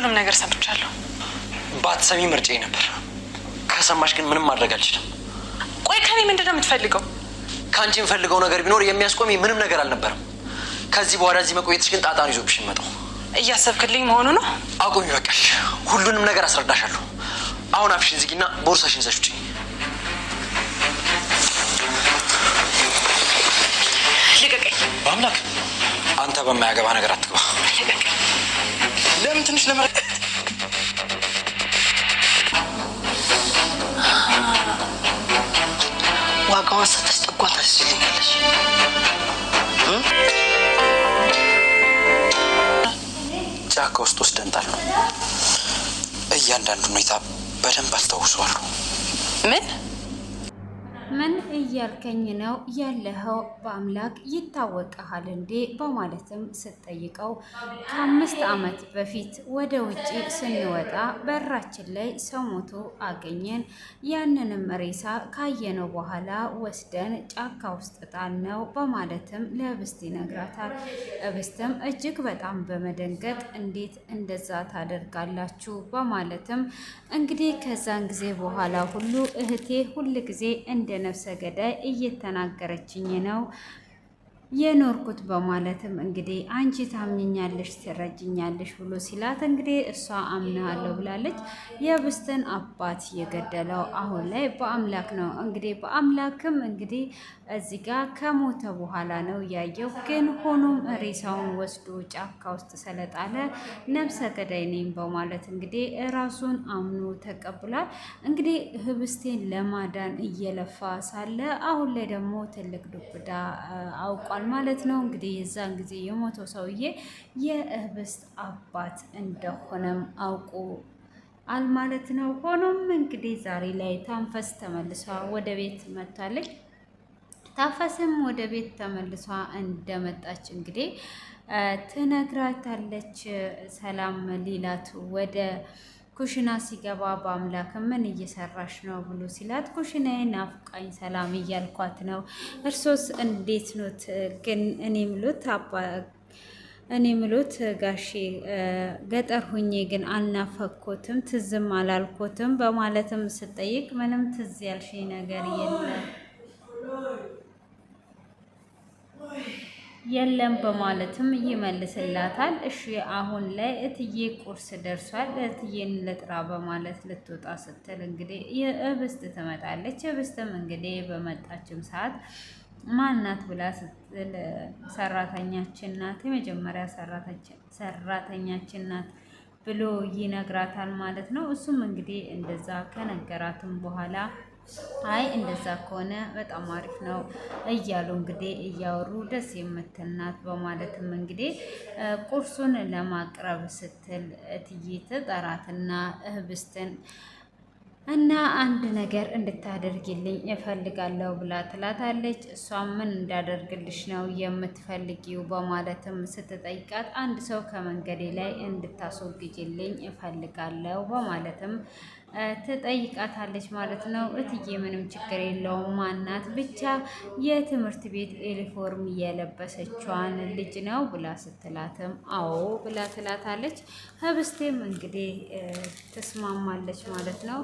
ሁሉንም ነገር ሰምቻለሁ። ባትሰሚ ምርጫዬ ነበር። ከሰማሽ ግን ምንም ማድረግ አልችልም። ቆይ ከኔ ምንድን ነው የምትፈልገው? ከአንቺ የምፈልገው ነገር ቢኖር የሚያስቆመኝ ምንም ነገር አልነበረም። ከዚህ በኋላ እዚህ መቆየትሽ ግን ጣጣን ይዞብሽ ይመጣው። እያሰብክልኝ መሆኑ ነው? አቁሚ በቃሽ። ሁሉንም ነገር አስረዳሻለሁ። አሁን አፍሽን ዝጊና ቦርሳሽን ይዘሽ ውጪ። ልቀቀኝ። በአምላክ አንተ በማያገባ ነገር አትግባ። ልቀቀኝ። ለምን ትንሽ ለመረ ዋጋዋን ስትስጠጓት ታስችልኛለሽ። ጫካ ውስጥ ወስደንጣል ነው። እያንዳንዱ ሁኔታ በደንብ አስታውሰዋለሁ። ምን እያልከኝ ነው ያለኸው? በአምላክ ይታወቀሃል እንዴ? በማለትም ስትጠይቀው ከ5 ዓመት በፊት ወደ ውጪ ስንወጣ በራችን ላይ ሰው ሞቶ አገኘን። ያንንም ሬሳ ካየነው በኋላ ወስደን ጫካ ውስጥ ጣልነው በማለትም ለህብስት ይነግራታል። ህብስትም እጅግ በጣም በመደንገጥ እንዴት እንደዛ ታደርጋላችሁ? በማለትም እንግዲህ ከዛን ጊዜ በኋላ ሁሉ እህቴ ሁል ጊዜ እንደ ነፍሰ ገዳይ እየተናገረችኝ ነው የኖርኩት በማለትም እንግዲህ አንቺ ታምኛለሽ ትረጅኛለሽ ብሎ ሲላት እንግዲህ እሷ አምናለሁ ብላለች። የህብስትን አባት የገደለው አሁን ላይ በአምላክ ነው። እንግዲህ በአምላክም እንግዲህ እዚህ ጋር ከሞተ በኋላ ነው ያየው። ግን ሆኖም ሬሳውን ወስዶ ጫካ ውስጥ ስለጣለ ነፍሰ ገዳይ ነኝ በማለት እንግዲህ ራሱን አምኖ ተቀብሏል። እንግዲህ ህብስቴን ለማዳን እየለፋ ሳለ አሁን ላይ ደግሞ ትልቅ ዱብዳ አውቋል ማለት ነው። እንግዲህ የዛን ጊዜ የሞተው ሰውዬ የህብስት አባት እንደሆነም አውቁ ማለት ነው። ሆኖም እንግዲህ ዛሬ ላይ ታንፈስ ተመልሷ ወደ ቤት መጥታለች። ታፈስም ወደ ቤት ተመልሷ እንደመጣች እንግዲህ ትነግራታለች። ሰላም ሊላት ወደ ኩሽና ሲገባ በአምላክ ምን እየሰራሽ ነው ብሎ ሲላት ኩሽናዬን ናፍቃኝ ሰላም እያልኳት ነው። እርሶስ እንዴት ኖት? ግን እኔ ምሎት ጋሼ ገጠር ሁኜ ግን አልናፈኮትም ትዝም አላልኮትም በማለትም ስጠይቅ ምንም ትዝ ያልሽኝ ነገር የለም በማለትም ይመልስላታል። እሺ አሁን ላይ እትዬ ቁርስ ደርሷል እትዬን ልጥራ በማለት ልትወጣ ስትል እንግዲህ ህብስት ትመጣለች። ህብስትም እንግዲህ በመጣችም ሰዓት ማናት ብላ ስትል ሰራተኛችን ናት፣ የመጀመሪያ ሰራተኛችን ናት ብሎ ይነግራታል ማለት ነው። እሱም እንግዲህ እንደዛ ከነገራትም በኋላ አይ እንደዛ ከሆነ በጣም አሪፍ ነው እያሉ እንግዲህ እያወሩ ደስ የምትል ናት በማለትም እንግዲህ ቁርሱን ለማቅረብ ስትል እትዬ ትጠራትና ህብስትን እና አንድ ነገር እንድታደርግልኝ እፈልጋለሁ ብላ ትላታለች። እሷም ምን እንዳደርግልሽ ነው የምትፈልጊው በማለትም ስትጠይቃት አንድ ሰው ከመንገዴ ላይ እንድታስወግጅልኝ እፈልጋለሁ በማለትም ትጠይቃታለች ማለት ነው። እትዬ ምንም ችግር የለውም ማናት ብቻ የትምህርት ቤት ዩኒፎርም የለበሰችዋን ልጅ ነው ብላ ስትላትም አዎ ብላ ትላታለች። ህብስቴም እንግዲህ ትስማማለች ማለት ነው።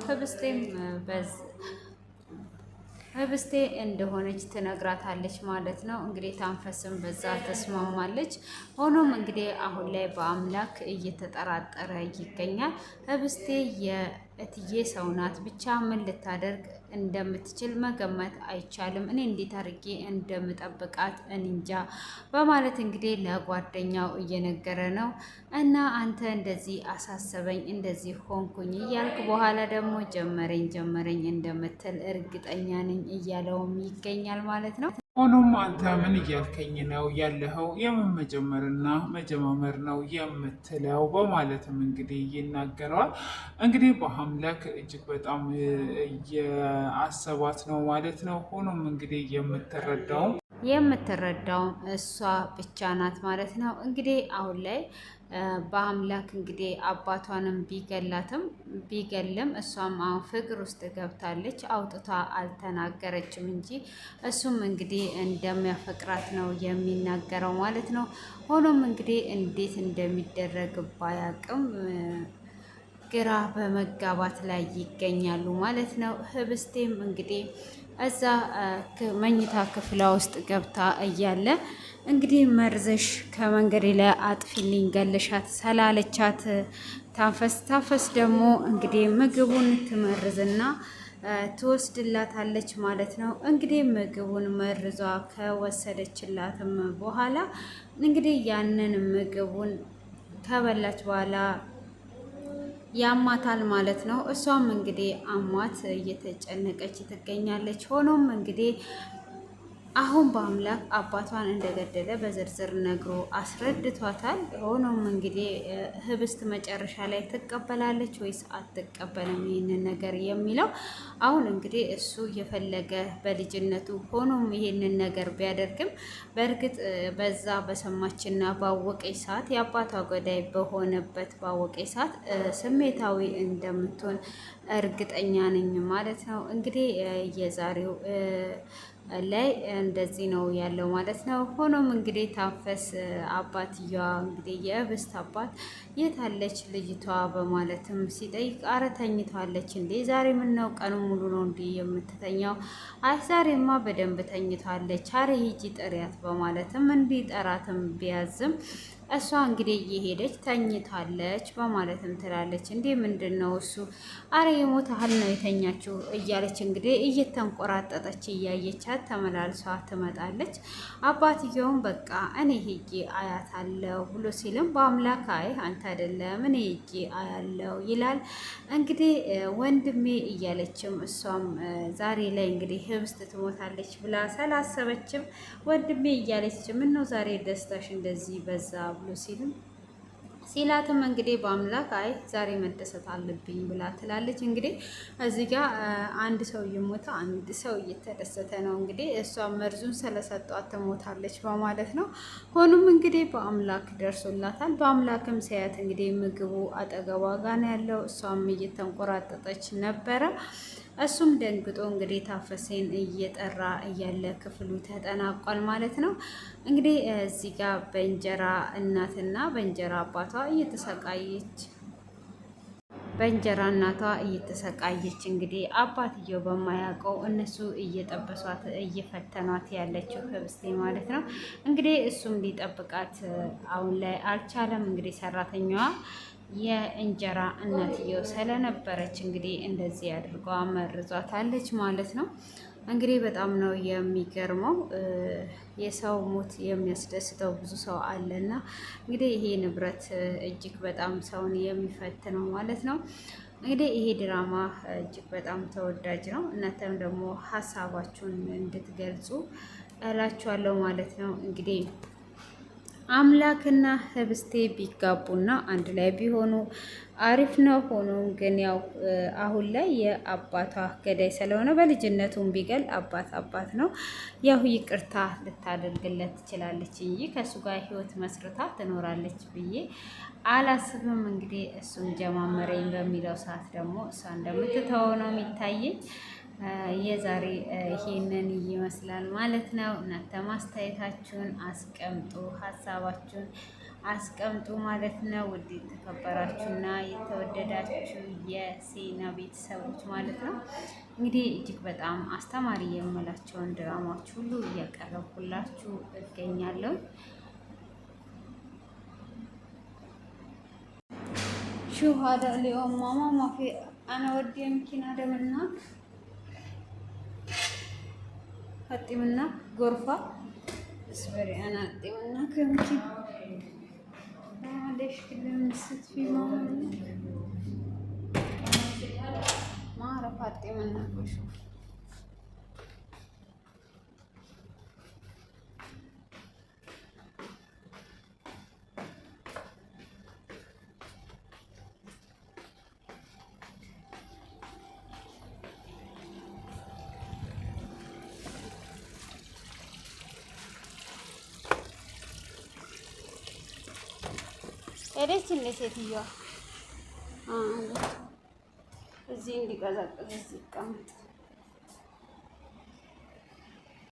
ህብስቴ እንደሆነች ትነግራታለች ማለት ነው። እንግዲህ ታንፈስም በዛ ተስማማለች። ሆኖም እንግዲህ አሁን ላይ በአምላክ እየተጠራጠረ ይገኛል። ህብስቴ የእትዬ ሰው ናት፣ ብቻ ምን ልታደርግ እንደምትችል መገመት አይቻልም። እኔ እንዴት አድርጌ እንደምጠብቃት እንጃ በማለት እንግዲህ ለጓደኛው እየነገረ ነው። እና አንተ እንደዚህ አሳሰበኝ እንደዚህ ሆንኩኝ እያልክ በኋላ ደግሞ ጀመረኝ እንደምትል እርግጠኛ ነኝ እያለውም ይገኛል ማለት ነው። ሆኖም አንተ ምን እያልከኝ ነው ያለኸው? የምን መጀማመር ነው የምትለው በማለትም እንግዲህ ይናገረዋል። እንግዲህ በአምላክ እጅግ በጣም የአሰባት ነው ማለት ነው። ሆኖም እንግዲህ የምትረዳው የምትረዳውም እሷ ብቻ ናት ማለት ነው። እንግዲህ አሁን ላይ በአምላክ እንግዲህ አባቷንም ቢገልም እሷም አሁን ፍቅር ውስጥ ገብታለች። አውጥታ አልተናገረችም እንጂ እሱም እንግዲህ እንደሚያፈቅራት ነው የሚናገረው ማለት ነው። ሆኖም እንግዲህ እንዴት እንደሚደረግ ባያቅም ግራ በመጋባት ላይ ይገኛሉ ማለት ነው። ህብስቴም እንግዲህ እዛ መኝታ ክፍሏ ውስጥ ገብታ እያለ እንግዲህ መርዘሽ ከመንገዴ ላይ አጥፊልኝ ገለሻት ስላለቻት ታፈስ ደግሞ እንግዲህ ምግቡን ትመርዝና ትወስድላታለች ማለት ነው። እንግዲህ ምግቡን መርዟ ከወሰደችላትም በኋላ እንግዲህ ያንን ምግቡን ከበላች በኋላ ያማታል ማለት ነው። እሷም እንግዲህ አሟት እየተጨነቀች ትገኛለች። ሆኖም እንግዲህ አሁን በአምላክ አባቷን እንደገደለ በዝርዝር ነግሮ አስረድቷታል። ሆኖም እንግዲህ ህብስት መጨረሻ ላይ ትቀበላለች ወይስ አትቀበልም ይህንን ነገር የሚለው አሁን እንግዲህ እሱ የፈለገ በልጅነቱ ሆኖም ይህንን ነገር ቢያደርግም በእርግጥ በዛ በሰማችና ባወቀች ሰዓት የአባቷ ገዳይ በሆነበት ባወቀች ሰዓት ስሜታዊ እንደምትሆን እርግጠኛ ነኝ ማለት ነው። እንግዲህ የዛሬው ላይ እንደዚህ ነው ያለው ማለት ነው። ሆኖም እንግዲህ ታፈስ አባትየዋ እንግዲህ የህብስት አባት የታለች ልጅቷ በማለትም ሲጠይቅ አረ ተኝቷለች እንዴ ዛሬ ምነው ቀኑ ሙሉ ነው እንዴ የምትተኛው? አይ ዛሬማ በደንብ ተኝቷለች፣ አረ ሂጂ ጥሪያት በማለትም እንዲጠራትም ቢያዝም እሷ እንግዲህ እየሄደች ተኝታለች በማለትም ትላለች። እንዴ ምንድን ነው እሱ? አረ የሞተ ያህል ነው የተኛችው እያለች እንግዲህ እየተንቆራጠጠች እያየቻት ተመላልሷ ትመጣለች። አባትየውም በቃ እኔ ሄጄ አያታለሁ ብሎ ሲልም በአምላክ አይ አንተ አይደለም እኔ ሄጄ አያለው ይላል። እንግዲህ ወንድሜ እያለችም እሷም ዛሬ ላይ እንግዲህ ህብስት ትሞታለች ብላ ስላሰበችም ወንድሜ እያለች ምን ነው ዛሬ ደስታሽ እንደዚህ በዛ ብሎ ሲላትም እንግዲህ በአምላክ አይ ዛሬ መደሰት አለብኝ ብላ ትላለች። እንግዲህ እዚህ ጋር አንድ ሰው እየሞተ አንድ ሰው እየተደሰተ ነው። እንግዲህ እሷ መርዙን ስለሰጧት ትሞታለች በማለት ነው። ሆኖም እንግዲህ በአምላክ ደርሶላታል። በአምላክም ሲያያት እንግዲህ ምግቡ አጠገቧ ጋር ነው ያለው። እሷም እየተንቆራጠጠች ነበረ። እሱም ደንግጦ እንግዲህ ታፈሴን እየጠራ እያለ ክፍሉ ተጠናቋል ማለት ነው። እንግዲህ እዚህ ጋር በእንጀራ እናትና በእንጀራ አባቷ በእንጀራ እናቷ እየተሰቃየች እንግዲህ አባትየው በማያውቀው እነሱ እየጠበሷት እየፈተኗት ያለችው ህብስቴ ማለት ነው። እንግዲህ እሱም ሊጠብቃት አሁን ላይ አልቻለም። እንግዲህ ሰራተኛዋ የእንጀራ እናትየው ስለነበረች እንግዲህ እንደዚህ አድርጓ መርዟታለች ማለት ነው። እንግዲህ በጣም ነው የሚገርመው። የሰው ሞት የሚያስደስተው ብዙ ሰው አለና እንግዲህ ይሄ ንብረት እጅግ በጣም ሰውን የሚፈትነው ማለት ነው። እንግዲህ ይሄ ድራማ እጅግ በጣም ተወዳጅ ነው። እናንተም ደግሞ ሀሳባችሁን እንድትገልጹ እላችኋለሁ ማለት ነው። እንግዲህ አምላክና ህብስቴ ቢጋቡና አንድ ላይ ቢሆኑ አሪፍ ነው። ሆኖም ግን ያው አሁን ላይ የአባቷ ገዳይ ስለሆነ በልጅነቱም ቢገል አባት ነው። ያው ይቅርታ ልታደርግለት ትችላለች እንጂ ከእሱ ጋር ህይወት መስርታ ትኖራለች ብዬ አላስብም። እንግዲህ እሱን ጀማመረኝ በሚለው ሰዓት ደግሞ እሷ እንደምትተወው ነው የሚታየኝ። የዛሬ ይሄንን ይመስላል ማለት ነው። እናንተ ማስተያየታችሁን አስቀምጡ፣ ሀሳባችሁን አስቀምጡ ማለት ነው። ውድ የተከበራችሁና የተወደዳችሁ የሴና ቤተሰቦች ማለት ነው። እንግዲህ እጅግ በጣም አስተማሪ የምላቸውን ድራማዎች ሁሉ እያቀረብኩላችሁ እገኛለሁ። ሹ ሀዳ ሊኦም ማማ ማፊ አነ ወዲ የምኪና ደምና ሀጢምና ጎርፋ እስበሪ አና ሀጢምና ከምኪን ليش كل نسيت في ما أعرف أعطي منك وشوف ሄደች እንደ ሴትዮዋ እዚህ እንዲቀዘቅዝ እዚህ ይቀመጥ